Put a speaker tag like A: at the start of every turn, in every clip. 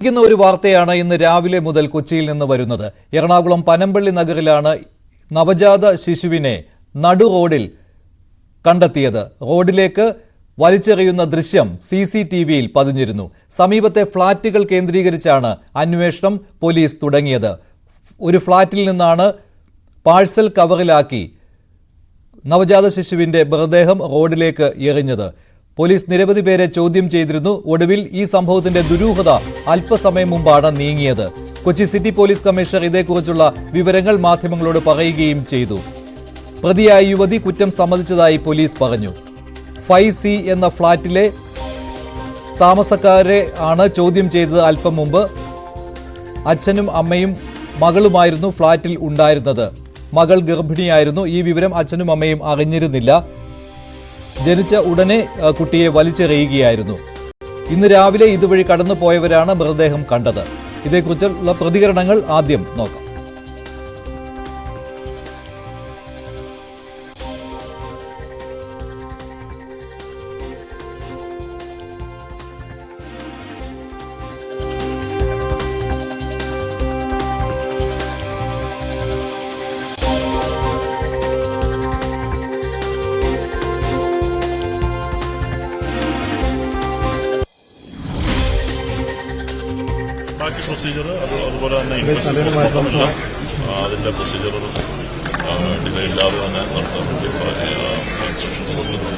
A: ഒരു വാർത്തയാണ് ഇന്ന് രാവിലെ മുതൽ കൊച്ചിയിൽ നിന്ന് വരുന്നത്. എറണാകുളം പനമ്പള്ളി നഗറിലാണ് നവജാത ശിശുവിനെ നടു റോഡിൽ കണ്ടെത്തിയത്. റോഡിലേക്ക് വലിച്ചെറിയുന്ന ദൃശ്യം CCTVയിൽ പതിഞ്ഞിരുന്നു. സമീപത്തെ ഫ്ളാറ്റുകൾ കേന്ദ്രീകരിച്ചാണ് അന്വേഷണം പോലീസ് തുടങ്ങിയത്. ഒരു ഫ്ളാറ്റിൽ നിന്നാണ് പാഴ്സൽ കവറിലാക്കി നവജാത ശിശുവിന്റെ മൃതദേഹം റോഡിലേക്ക് എറിഞ്ഞത്. പോലീസ് നിരവധി പേരെ ചോദ്യം ചെയ്തിരുന്നു. ഒടുവിൽ ഈ സംഭവത്തിന്റെ ദുരൂഹത അല്പസമയം മുമ്പാണ് നീങ്ങിയത്. കൊച്ചി സിറ്റി പോലീസ് കമ്മീഷണർ ഇതേക്കുറിച്ചുള്ള വിവരങ്ങൾ മാധ്യമങ്ങളോട് പറയുകയും ചെയ്തു. പ്രതിയായ യുവതി കുറ്റം സമ്മതിച്ചതായി പോലീസ് പറഞ്ഞു. 5C എന്ന ഫ്ളാറ്റിലെ താമസക്കാരെ ആണ് ചോദ്യം ചെയ്തത്. അല്പം മുമ്പ് അച്ഛനും അമ്മയും മകളുമായിരുന്നു ഫ്ളാറ്റിൽ ഉണ്ടായിരുന്നത്. മകൾ ഗർഭിണിയായിരുന്നു. ഈ വിവരം അച്ഛനും അമ്മയും അറിഞ്ഞിരുന്നില്ല. ജനിച്ച ഉടനെ കുട്ടിയെ വലിച്ചെറിയുകയായിരുന്നു. ഇന്ന് രാവിലെ ഇതുവഴി കടന്നു പോയവരാണ് മൃതദേഹം കണ്ടത്. ഇതേക്കുറിച്ചുള്ള പ്രതികരണങ്ങൾ ആദ്യം നോക്കാം.
B: ബാക്കി പ്രൊസീജിയർ അതുപോലെ തന്നെ അതിന്റെ പ്രൊസീജിയർ ഡിലേ ഇല്ലാതെ തന്നെ നടത്താൻ വേണ്ടി ഇൻസ്ട്രക്ഷൻസ് കൊടുക്കുന്നു.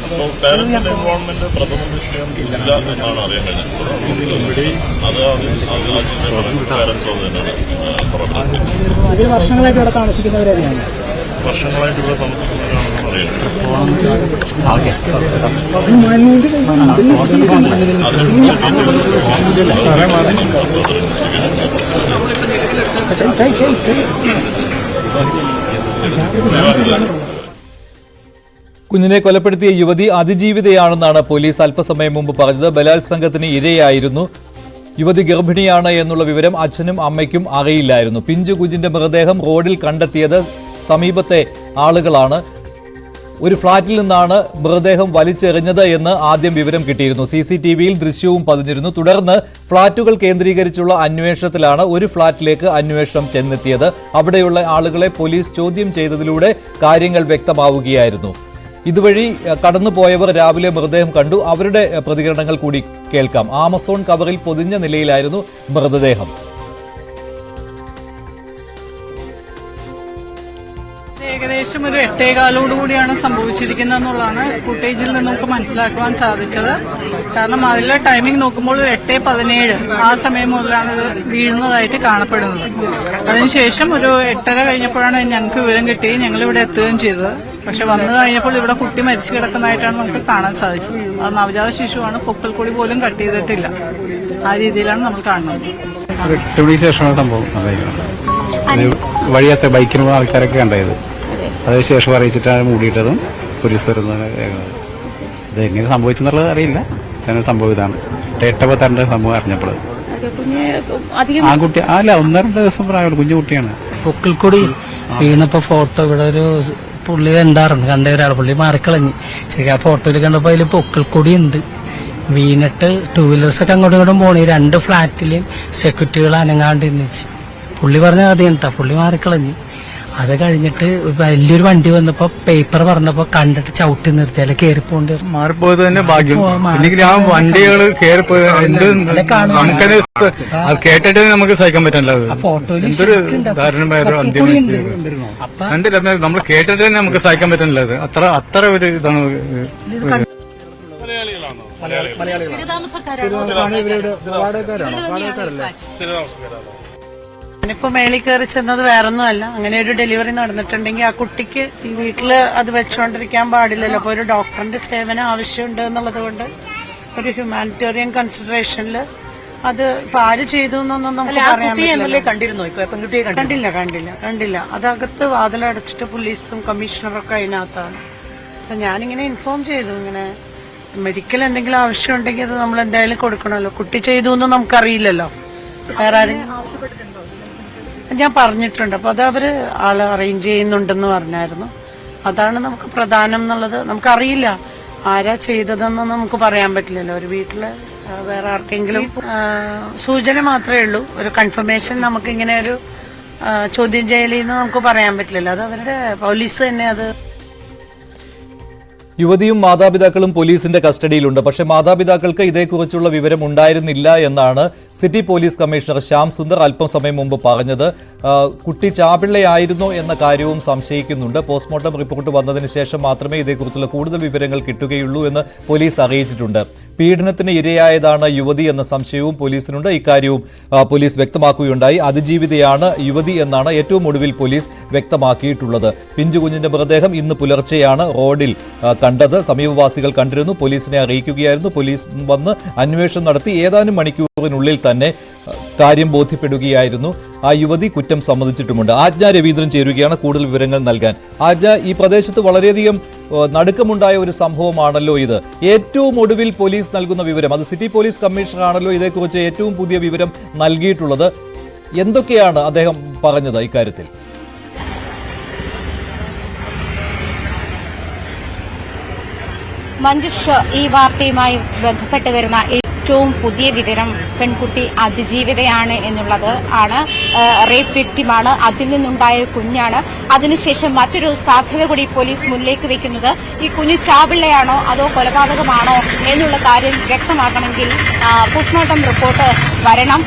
B: അപ്പോൾ പാരന്റിന്റെ ഇൻവോൾവ്മെന്റ് പ്രഥമ വിഷയം ഇല്ല എന്നാണ് അറിയാൻ കഴിഞ്ഞത്. അത് പാരന്റ്സ് അത് തന്നെയാണ് പറഞ്ഞത്. വർഷങ്ങളായിട്ട് ഇവിടെ താമസിക്കുന്നവരാണെന്ന്
A: കുഞ്ഞിനെ കൊലപ്പെടുത്തിയ യുവതി അതിജീവിതയാണെന്നാണ് പോലീസ് അല്പസമയം മുമ്പ് പറഞ്ഞത്. ബലാത്സംഗത്തിന് ഇരയായിരുന്നു. യുവതി ഗർഭിണിയാണ് എന്നുള്ള വിവരം അച്ഛനും അമ്മയ്ക്കും അറിയില്ലായിരുന്നു. പിഞ്ചു കുഞ്ഞിന്റെ മൃതദേഹം റോഡിൽ കണ്ടെത്തിയത് സമീപത്തെ ആളുകളാണ്. ഒരു ഫ്ളാറ്റിൽ നിന്നാണ് മൃതദേഹം വലിച്ചെറിഞ്ഞത് എന്ന് ആദ്യം വിവരം കിട്ടിയിരുന്നു. CCTVയിൽ ദൃശ്യവും പതിഞ്ഞിരുന്നു. തുടർന്ന് ഫ്ളാറ്റുകൾ കേന്ദ്രീകരിച്ചുള്ള അന്വേഷണത്തിലാണ് ഒരു ഫ്ളാറ്റിലേക്ക് അന്വേഷണം ചെന്നെത്തിയത്. അവിടെയുള്ള ആളുകളെ പോലീസ് ചോദ്യം ചെയ്തതിലൂടെ കാര്യങ്ങൾ വ്യക്തമാവുകയായിരുന്നു. ഇതുവഴി കടന്നുപോയവർ രാവിലെ മൃതദേഹം കണ്ടു. അവരുടെ പ്രതികരണങ്ങൾ കൂടി കേൾക്കാം. ആമസോൺ കവറിൽ പൊതിഞ്ഞ നിലയിലായിരുന്നു മൃതദേഹം.
C: ഏകദേശം ഒരു 8:15 സംഭവിച്ചിരിക്കുന്നത് എന്നുള്ളതാണ് ഫുട്ടേജിൽ നിന്ന് നമുക്ക് മനസ്സിലാക്കുവാൻ സാധിച്ചത്. കാരണം അതിലെ ടൈമിംഗ് നോക്കുമ്പോൾ 8:17 ആ സമയം മുതലാണ് ഇത് വീഴുന്നതായിട്ട് കാണപ്പെടുന്നത്. അതിനുശേഷം ഒരു 8:30 കഴിഞ്ഞപ്പോഴാണ് ഞങ്ങൾക്ക് വിവരം കിട്ടി. ഞങ്ങളിവിടെ എത്തുകയും ചെയ്തത്. പക്ഷെ വന്നു കഴിഞ്ഞപ്പോൾ ഇവിടെ കുട്ടി മരിച്ചു കിടക്കുന്നതായിട്ടാണ് നമുക്ക് കാണാൻ സാധിച്ചത്. അത് നവജാത ശിശുവാണ്. പൊക്കൽ കൂടി പോലും കട്ട് ചെയ്തിട്ടില്ല. ആ രീതിയിലാണ് നമ്മൾ കാണുന്നത്.
D: 8 മണിക്ക് ശേഷമാണ് സംഭവം. വഴിയത്തെ ബൈക്കിന് ആൾക്കാരൊക്കെ കണ്ടായത്. അതിനുശേഷം അറിയിച്ചിട്ടാണ് മൂടിയിട്ടതും പോലീസ് വരുന്നത്. ഇത് എങ്ങനെ സംഭവിച്ചെന്നുള്ളത് അറിയില്ല. അങ്ങനെ സംഭവം ഇതാണ്. 8:10 സംഭവം അറിഞ്ഞപ്പോൾ ആ കുട്ടി അല്ല 1-2 ദിവസം പ്രായമുള്ള കുഞ്ഞു കുട്ടിയാണ്.
E: പൊക്കിൽ കൂടി വീണപ്പോ ഫോട്ടോ ഇവിടെ ഒരു പുള്ളി ഉണ്ടായിരുന്നു. കണ്ട ഒരാൾ പുള്ളി മാറിക്കളഞ്ഞ്. ശരി, ആ ഫോട്ടോയിൽ കണ്ടപ്പോ അതിൽ പൊക്കിൽ കൂടി ഉണ്ട്. വീണിട്ട് 2 വീലേഴ്സൊക്കെ അങ്ങോട്ടും ഇങ്ങോട്ടും പോണി. 2 ഫ്ലാറ്റിലും സെക്യൂരിറ്റികൾ അനങ്ങാണ്ട് നിന്നിച്ച് പുള്ളി പറഞ്ഞ കഥയുണ്ടാ. പുള്ളി മാറിക്കളഞ്ഞ്. അത് കഴിഞ്ഞിട്ട് വലിയൊരു വണ്ടി വന്നപ്പോ പേപ്പർ പറഞ്ഞപ്പോ കണ്ടിട്ട് ചവിട്ടി നിർത്തി. അല്ലെ കയറിപ്പോണ്ട്
D: മാറിപ്പോയത് തന്നെ ഭാഗ്യം. ഇല്ലെങ്കിൽ ആ വണ്ടികൾ കയറിപ്പോയി നമുക്കത് അത് കേട്ടിട്ട് നമുക്ക് സഹിക്കാൻ പറ്റില്ല. എന്തൊരു ദാരുണമായ നമ്മൾ കേട്ടിട്ട് തന്നെ നമുക്ക് സഹിക്കാൻ പറ്റുന്നില്ല. അത്ര ഒരു ഇതാണ്.
C: ഞാനിപ്പോ മേളിൽ കയറി ചെന്നത് വേറൊന്നുമല്ല. അങ്ങനെ ഒരു ഡെലിവറി നടന്നിട്ടുണ്ടെങ്കിൽ ആ കുട്ടിക്ക് ഈ വീട്ടില് അത് വെച്ചുകൊണ്ടിരിക്കാൻ പാടില്ലല്ലോ. അപ്പൊ ഒരു ഡോക്ടറിന്റെ സേവനം ആവശ്യമുണ്ട് എന്നുള്ളത് കൊണ്ട് ഒരു ഹ്യൂമാനിറ്റേറിയൻ കൺസിഡറേഷനിൽ അത് ഇപ്പൊ ആര് ചെയ്തു എന്നൊന്നും നമുക്ക് പറയാൻ പറ്റില്ല. കണ്ടില്ല. അതകത്ത് വാതിലടച്ചിട്ട് പോലീസും കമ്മീഷണറൊക്കെ അതിനകത്താണ്. അപ്പൊ ഞാനിങ്ങനെ ഇൻഫോം ചെയ്തു, ഇങ്ങനെ മെഡിക്കൽ എന്തെങ്കിലും ആവശ്യം ഉണ്ടെങ്കിൽ അത് നമ്മൾ എന്തായാലും കൊടുക്കണമല്ലോ. കുട്ടി ചെയ്തു എന്ന് നമുക്കറിയില്ലല്ലോ. വേറെ ആരും ഞാൻ പറഞ്ഞിട്ടുണ്ട്. അപ്പൊ അത് അവര് ആള് അറേഞ്ച് ചെയ്യുന്നുണ്ടെന്ന് പറഞ്ഞായിരുന്നു.
F: അതാണ് നമുക്ക് പ്രധാനം എന്നുള്ളത്. നമുക്കറിയില്ല ആരാ ചെയ്തതെന്ന് നമുക്ക് പറയാൻ പറ്റില്ലല്ലോ. ഒരു വീട്ടില് വേറെ ആർക്കെങ്കിലും സൂചന മാത്രമേ ഉള്ളൂ. ഒരു കൺഫർമേഷൻ നമുക്ക് ഇങ്ങനെ ഒരു ചോദ്യം ചെയ്യലിൽ നിന്ന് നമുക്ക് പറയാൻ പറ്റില്ലല്ലോ. അത് അവരുടെ പോലീസ് തന്നെ അത്.
A: യുവതിയും മാതാപിതാക്കളും പോലീസിന്റെ കസ്റ്റഡിയിലുണ്ട്. പക്ഷേ മാതാപിതാക്കൾക്ക് ഇതേക്കുറിച്ചുള്ള വിവരം ഉണ്ടായിരുന്നില്ല എന്നാണ് city police commissioner Shyam Sundar അല്പം സമയം മുമ്പ് പറഞ്ഞത്. കുട്ടി ചാപിള്ളയായിരുന്നോ എന്ന കാര്യവും സംശയിക്കുന്നുണ്ട്. പോസ്റ്റ്മോർട്ടം റിപ്പോർട്ട് വന്നതിന് ശേഷം മാത്രമേ ഇതേക്കുറിച്ചുള്ള കൂടുതൽ വിവരങ്ങൾ കിട്ടുകയുള്ളൂ എന്ന് പോലീസ് അറിയിച്ചിട്ടുണ്ട്. പീഡനത്തിന് ഇരയായതാണ് യുവതി എന്ന സംശയവും പോലീസിനുണ്ട്. ഇക്കാര്യവും പോലീസ് വ്യക്തമാക്കുകയുണ്ടായി. അതിജീവിതയാണ് യുവതി എന്നാണ് ഏറ്റവും ഒടുവിൽ പോലീസ് വ്യക്തമാക്കിയിട്ടുള്ളത്. പിഞ്ചുകുഞ്ഞിന്റെ മൃതദേഹം ഇന്ന് പുലർച്ചെയാണ് റോഡിൽ കണ്ടത്. സമീപവാസികൾ കണ്ടിരുന്നു, പോലീസിനെ അറിയിക്കുകയായിരുന്നു. പോലീസ് വന്ന് അന്വേഷണം നടത്തി ഏതാനും മണിക്കൂറിനുള്ളിൽ തന്നെ കാര്യം ബോധ്യപ്പെടുകയായിരുന്നു. ആ യുവതി കുറ്റം സമ്മതിച്ചിട്ടുമുണ്ട്. ആജ്ഞ രവീന്ദ്രൻ ചേരുകയാണ് കൂടുതൽ വിവരങ്ങൾ നൽകാൻ. ആജ്ഞ, ഈ പ്രദേശത്ത് വളരെയധികം നടുക്കമുണ്ടായ ഒരു സംഭവമാണല്ലോ ഇത്. ഏറ്റവും ഒടുവിൽ പോലീസ് നൽകുന്ന വിവരം, അത് സിറ്റി പോലീസ് കമ്മീഷണറാണല്ലോ ഇതേക്കുറിച്ച് ഏറ്റവും പുതിയ വിവരം നൽകിയിട്ടുള്ളത്. എന്തൊക്കെയാണ് അദ്ദേഹം പറഞ്ഞത് ഇക്കാര്യത്തിൽ?
G: മഞ്ജുഷ്, ഈ വാർത്തയുമായി ബന്ധപ്പെട്ട് വരുന്ന ഏറ്റവും പുതിയ വിവരം പെൺകുട്ടി അതിജീവിതയാണ് എന്നുള്ളത് ആണ്. റേപ്പ് വിക്ടിമാണ്, അതിൽ നിന്നുണ്ടായ കുഞ്ഞാണ്. അതിനുശേഷം മറ്റൊരു സാധ്യത കൂടി പോലീസ് മുന്നിലേക്ക് വെക്കുന്നത് ഈ കുഞ്ഞ് ചാപിള്ളയാണോ അതോ കൊലപാതകമാണോ എന്നുള്ള കാര്യം വ്യക്തമാക്കണമെങ്കിൽ പോസ്റ്റ്മോർട്ടം റിപ്പോർട്ട് വരണം.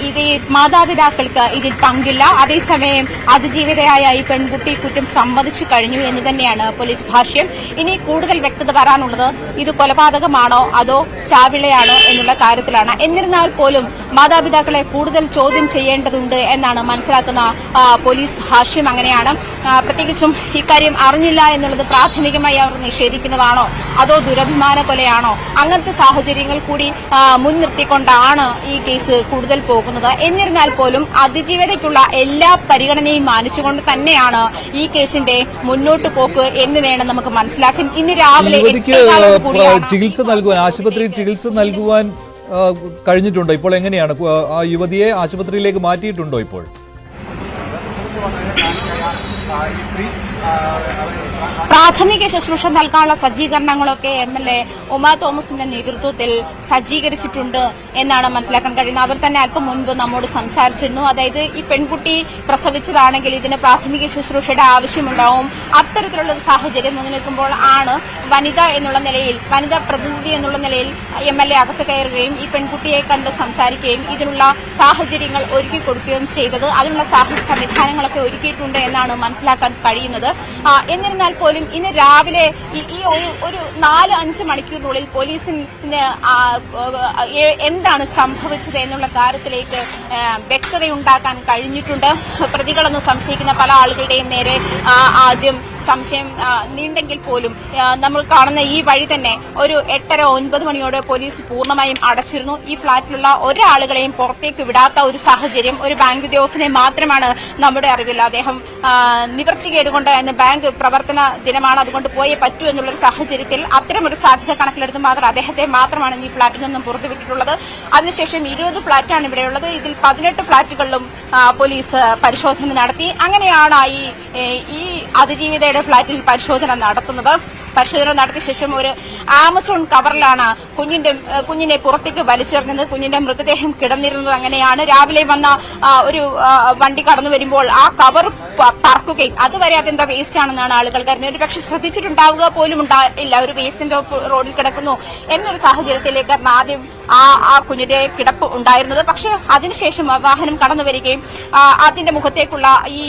G: ഇത് മാതാപിതാക്കൾക്ക് ഇതിൽ പങ്കില്ല. അതേസമയം അതിജീവിതയായ ഈ പെൺകുട്ടി കുറ്റം സമ്മതിച്ചു കഴിഞ്ഞു എന്ന് തന്നെയാണ് പോലീസ് ഭാഷ്യം. ഇനി കൂടുതൽ വ്യക്തത വരാനുള്ളത് ഇത് കൊലപാതകമാണോ അതോ ചാപിള്ളയാണോ എന്നുള്ള കാര്യത്തിലാണ്. എന്നിരുന്നാൽ പോലും മാതാപിതാക്കളെ കൂടുതൽ ചോദ്യം ചെയ്യേണ്ടതുണ്ട് എന്നാണ് മനസ്സിലാക്കുന്ന പോലീസ് ഭാഷ്യം. അങ്ങനെയാണ്. പ്രത്യേകിച്ചും ഇക്കാര്യം അറിഞ്ഞില്ല എന്നുള്ളത് പ്രാഥമികമായി അവർ നിഷേധിക്കുന്നതാണോ അതോ ദുരഭിമാന കൊലയാണോ, അങ്ങനത്തെ സാഹചര്യങ്ങൾ കൂടി മുൻനിർത്തിക്കൊണ്ടാണ് ഈ കേസ് കൂടുതൽ പോകുന്നത്. എന്നിരുന്നാൽ പോലും അതിജീവിതയ്ക്കുള്ള എല്ലാ പരിഗണനയും മാനിച്ചുകൊണ്ട് തന്നെയാണ് ഈ കേസിന്റെ മുന്നോട്ട് പോക്ക് എന്ന് വേണം നമുക്ക് മനസ്സിലാക്കാൻ. ഇന്ന് രാവിലെ
A: ചികിത്സ നൽകുവാൻ, ആശുപത്രിയിൽ ചികിത്സ നൽകുവാൻ കഴിഞ്ഞിട്ടുണ്ടോ? ഇപ്പോൾ എങ്ങനെയാണ്? ആ യുവതിയെ ആശുപത്രിയിലേക്ക് മാറ്റിയിട്ടുണ്ടോ ഇപ്പോൾ?
G: പ്രാഥമിക ശുശ്രൂഷ നൽകാനുള്ള സജ്ജീകരണങ്ങളൊക്കെ MLA ഉമാ തോമസിന്റെ നേതൃത്വത്തിൽ സജ്ജീകരിച്ചിട്ടുണ്ട് എന്നാണ് മനസ്സിലാക്കാൻ കഴിയുന്നത്. അവർ തന്നെ അല്പം മുൻപ് നമ്മോട് സംസാരിച്ചിരുന്നു. അതായത് ഈ പെൺകുട്ടി പ്രസവിച്ചതാണെങ്കിൽ ഇതിന് പ്രാഥമിക ശുശ്രൂഷയുടെ ആവശ്യമുണ്ടാവും. അത്തരത്തിലുള്ള ഒരു സാഹചര്യം മുന്നിലെത്തുമ്പോൾ ആണ് വനിതാ എന്നുള്ള നിലയിൽ, വനിതാ പ്രതിനിധി എന്നുള്ള നിലയിൽ MLA അകത്ത് കയറുകയും ഈ പെൺകുട്ടിയെ കണ്ട് സംസാരിക്കുകയും ഇതിനുള്ള സാഹചര്യങ്ങൾ ഒരുക്കി കൊടുക്കുകയും ചെയ്തത്. അതിനുള്ള സംവിധാനങ്ങളൊക്കെ ഒരുക്കിയിട്ടുണ്ട് എന്നാണ് മനസ്സിലാക്കാൻ കഴിയുന്നത്. എന്നിരുന്നാൽ പോലും ഇന്ന് രാവിലെ ഈ ഒരു 4-5 മണിക്കൂറിനുള്ളിൽ പോലീസിന് എന്താണ് സംഭവിച്ചത് എന്നുള്ള കാര്യത്തിലേക്ക് വ്യക്തതയുണ്ടാക്കാൻ കഴിഞ്ഞിട്ടുണ്ട്. പ്രതികളെന്ന് സംശയിക്കുന്ന പല ആളുകളുടെയും നേരെ ആദ്യം സംശയം നീണ്ടെങ്കിൽ പോലും നമ്മൾ കാണുന്ന ഈ വഴി തന്നെ ഒരു 8:30-9 മണിയോടെ പോലീസ് പൂർണ്ണമായും അടച്ചിരുന്നു. ഈ ഫ്ളാറ്റിലുള്ള ഒരാളുകളെയും പുറത്തേക്ക് വിടാത്ത ഒരു സാഹചര്യം. ഒരു ബാങ്ക് ഉദ്യോഗസ്ഥനെ മാത്രമാണ് നമ്മുടെ അറിവില്ല. അദ്ദേഹം നിവൃത്തികേടുകൊണ്ട് എന്ന് ബാങ്ക് പ്രവർത്തന ദിനമാണ്, അതുകൊണ്ട് പോയേ പറ്റൂ എന്നുള്ളൊരു സാഹചര്യത്തിൽ അത്തരമൊരു സാധ്യത കണക്കിലെടുത്ത് മാത്രം അദ്ദേഹത്തെ മാത്രമാണ് ഈ ഫ്ളാറ്റിൽ നിന്നും പുറത്തുവിട്ടിട്ടുള്ളത്. അതിനുശേഷം 20 ഫ്ളാറ്റാണ് ഇവിടെയുള്ളത്. ഇതിൽ 18 ഫ്ളാറ്റുകളിലും പോലീസ് പരിശോധന നടത്തി. അങ്ങനെയാണ് ഈ അതിജീവിതയുടെ ഫ്ളാറ്റിൽ പരിശോധന നടത്തുന്നത്. പരിശോധന നടത്തിയ ശേഷം ഒരു ആമസോൺ കവറിലാണ് കുഞ്ഞിനെ പുറത്തേക്ക് വലിച്ചെറിഞ്ഞത്. കുഞ്ഞിന്റെ മൃതദേഹം കിടന്നിരുന്നത് അങ്ങനെയാണ്. രാവിലെ വന്ന ഒരു വണ്ടി കടന്നു വരുമ്പോൾ ആ കവർ പറക്കുകയും അതുവരെ അതെന്താ വേസ്റ്റ് ആണെന്നാണ് ആളുകൾ കരുതുന്നത്. ഒരു പക്ഷെ ശ്രദ്ധിച്ചിട്ടുണ്ടാവുക പോലും ഉണ്ടായില്ല. ഒരു വേസ്റ്റിന്റെ റോഡിൽ കിടക്കുന്നു എന്നൊരു സാഹചര്യത്തിലേക്ക് ആദ്യം ആ കുഞ്ഞിന്റെ കിടപ്പ് ഉണ്ടായിരുന്നത്. പക്ഷെ അതിനുശേഷം വാഹനം കടന്നു വരികയും അതിന്റെ മുഖത്തേക്കുള്ള ഈ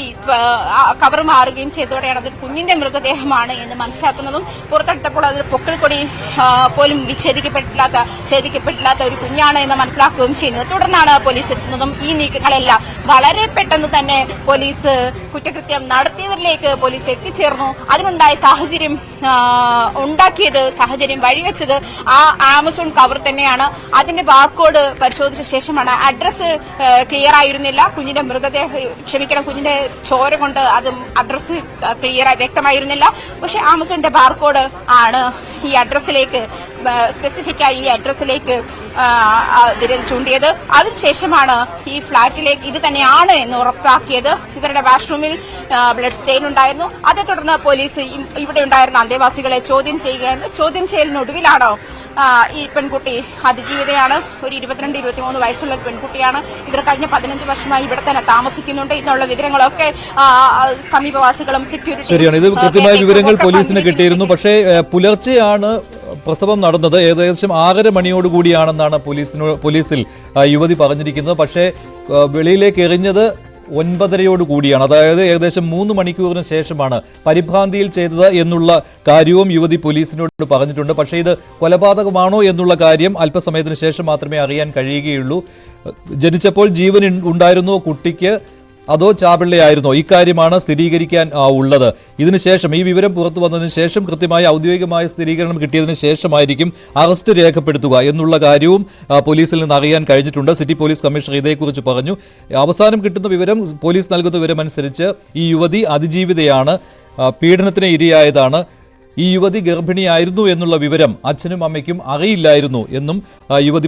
G: കവർ മാറുകയും ചെയ്തതോടെയാണ് അത് കുഞ്ഞിന്റെ മൃതദേഹമാണ് എന്ന് മനസ്സിലാക്കുന്നതും പുറത്തെടുത്തപ്പോൾ അതിൽ പൊക്കിൾക്കൊടി പോലും ഛേദിക്കപ്പെട്ടില്ലാത്ത ഒരു കുഞ്ഞാണ് എന്ന് മനസ്സിലാക്കുകയും ചെയ്യുന്നത്. തുടർന്നാണ് പോലീസ് എത്തുന്നതും ഈ നീക്കങ്ങളെല്ലാം വളരെ പെട്ടെന്ന് തന്നെ പോലീസ് കുറ്റകൃത്യം നടത്തിയവരിലേക്ക് പോലീസ് എത്തിച്ചേർന്നു. അതിനുണ്ടായ സാഹചര്യം വഴിവെച്ചത് ആ ആമസോൺ കവർ തന്നെയാണ്. അതിന്റെ ബാർകോഡ് പരിശോധിച്ച ശേഷമാണ് അഡ്രസ് ക്ലിയർ ആയിരുന്നില്ല. കുഞ്ഞിന്റെ ചോര കൊണ്ട് അതും അഡ്രസ് ക്ലിയർ വ്യക്തമായിരുന്നില്ല. പക്ഷെ ആമസോണിന്റെ ബാർകോഡ് ആണ് ഈ അഡ്രസ്സിലേക്ക് സ്പെസിഫിക് ആയി ഈ അഡ്രസ്സിലേക്ക് വിരൽ ചൂണ്ടിയത്. അതിനുശേഷമാണ് ഈ ഫ്ളാറ്റിലേക്ക് ഇത് തന്നെയാണ് എന്ന് ഉറപ്പാക്കിയത്. ഇവരുടെ വാഷ്റൂമിൽ ബ്ലഡ് സ്റ്റെയിൻ ഉണ്ടായിരുന്നു. അതേ തുടർന്ന് പോലീസ് ഇവിടെ ഉണ്ടായിരുന്ന അന്തേവാസികളെ ചോദ്യം ചെയ്യുകയായിരുന്നു. ചോദ്യം ചെയ്യലിനൊടുവിലാണോ ഈ പെൺകുട്ടി അതിജീവിതയാണ്. ഒരു 22-23 വയസ്സുള്ള ഒരു പെൺകുട്ടിയാണ്. ഇവർ കഴിഞ്ഞ 15 വർഷമായി ഇവിടെ തന്നെ താമസിക്കുന്നുണ്ട് എന്നുള്ള വിവരങ്ങളൊക്കെ സമീപവാസികളും സെക്യൂരിറ്റി
A: ശരിയാണ്. ഇത് കൃത്യമായ വിവരങ്ങൾ പോലീസിന് കിട്ടിയിരുന്നു. പക്ഷേ പുലർച്ചെയാണ് പ്രസവം നടന്നത്. ഏകദേശം 6:30 മണിയോടുകൂടിയാണെന്നാണ് പോലീസിൽ യുവതി പറഞ്ഞിരിക്കുന്നത്. പക്ഷേ വെളിയിലേക്ക് എറിഞ്ഞത് 9:30 കൂടിയാണ്. അതായത് ഏകദേശം 3 മണിക്കൂറിന് ശേഷമാണ് പരിഭ്രാന്തിയിൽ ചെയ്തത് എന്നുള്ള കാര്യവും യുവതി പോലീസിനോട് പറഞ്ഞിട്ടുണ്ട്. പക്ഷേ ഇത് കൊലപാതകമാണോ എന്നുള്ള കാര്യം അല്പസമയത്തിന് ശേഷം മാത്രമേ അറിയാൻ കഴിയുകയുള്ളൂ. ജനിച്ചപ്പോൾ ജീവൻ ഉണ്ടായിരുന്നോ കുട്ടിക്ക്, അതോ ചാപിള്ളയായിരുന്നോ, ഇക്കാര്യമാണ് സ്ഥിരീകരിക്കാൻ ഉള്ളത്. ഇതിനുശേഷം ഈ വിവരം പുറത്തു വന്നതിന് ശേഷം കൃത്യമായ ഔദ്യോഗികമായ സ്ഥിരീകരണം കിട്ടിയതിനു ശേഷമായിരിക്കും അറസ്റ്റ് രേഖപ്പെടുത്തുക എന്നുള്ള കാര്യവും പോലീസിൽ നിന്ന് അറിയാൻ കഴിഞ്ഞിട്ടുണ്ട്. സിറ്റി പോലീസ് കമ്മീഷണർ ഇതേക്കുറിച്ച് പറഞ്ഞു. അവസാനം കിട്ടുന്ന വിവരം, പോലീസ് നൽകുന്ന വിവരമനുസരിച്ച് ഈ യുവതി അതിജീവിതയാണ്, പീഡനത്തിന് ഇരയായതാണ്. ഈ യുവതി ഗർഭിണിയായിരുന്നു എന്നുള്ള വിവരം അച്ഛനും അമ്മയ്ക്കും അറിയില്ലായിരുന്നു എന്നും യുവതി